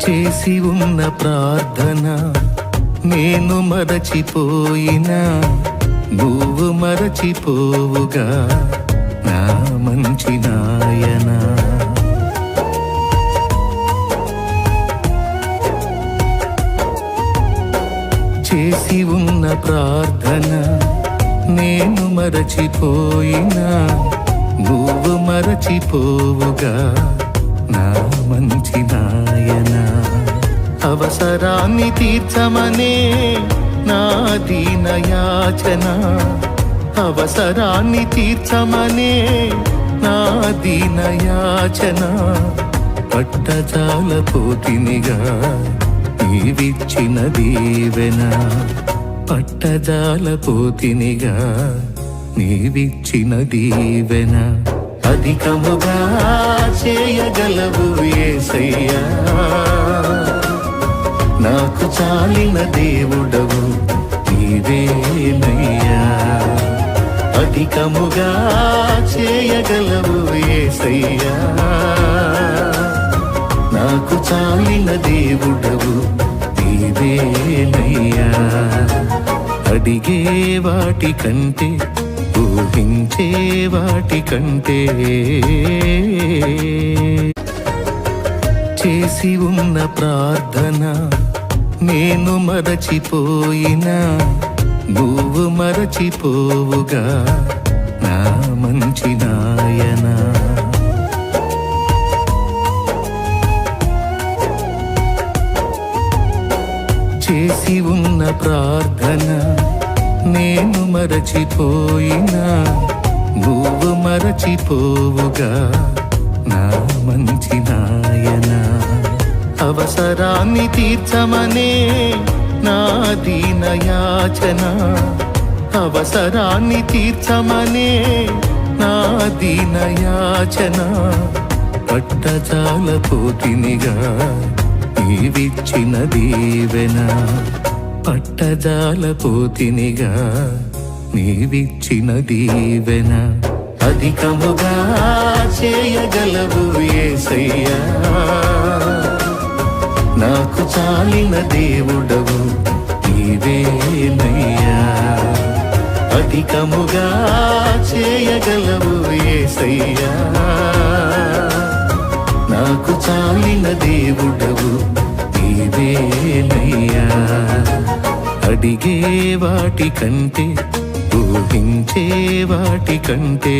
చేసి ఉన్న ప్రార్థన నేను మరచిపోయినా నువ్వు మరచిపోవుగా నా మంచి నాయనా. చేసి ఉన్న ప్రార్థన నేను మరచిపోయినా నువ్వు మరచిపోవుగా నా మంచి నాయనా. అవసరాన్ని తీర్చమనే నా దీన యాచన, అవసరాన్ని తీర్చమనే నా దీన యాచన. పట్టజాలపోతినిగా నీవిచ్చిన దీవెన, పట్టజాలపోతినిగా నీవిచ్చిన దీవెన. అధికముగా చేయగలవు యేసయ్యా, నాకు చాలిన దేవుడవు నీవేనయ్యా. అధికముగా చేయగలవు యేసయ్యా, నాకు చాలిన దేవుడవు నీవేనయ్యా. అడిగే వాటి కంటే ఊహించే వాటి కంటే చేసి ఉన్న ప్రార్థన నేను మరచిపోయినా నువ్వు మరచిపోవుగా నా మంచి నాయనా. చేసి ఉన్న ప్రార్థన నేను మరచిపోయినా నువ్వు మరచిపోవుగా నా మంచి నాయనా. అవసరాన్ని తీర్చమనే నా దీన యాచన, అవసరాన్ని తీర్చమనే నా దీన యాచన. పట్టజాలపోతినిగా నీవిచ్చిన దీవెన, పట్టజాలపోతినిగా నీవిచ్చిన దీవెన. అధికముగా చేయగలవు యేసయ్యా, నాకు చాలిన దేవుడవు నీవేనయ్యా. అధికముగా చేయగలవు యేసయ్యా, నాకు చాలిన దేవుడవు నీవేనయ్యా. అడిగే వాటి కంటే ఊహించే వాటి కంటే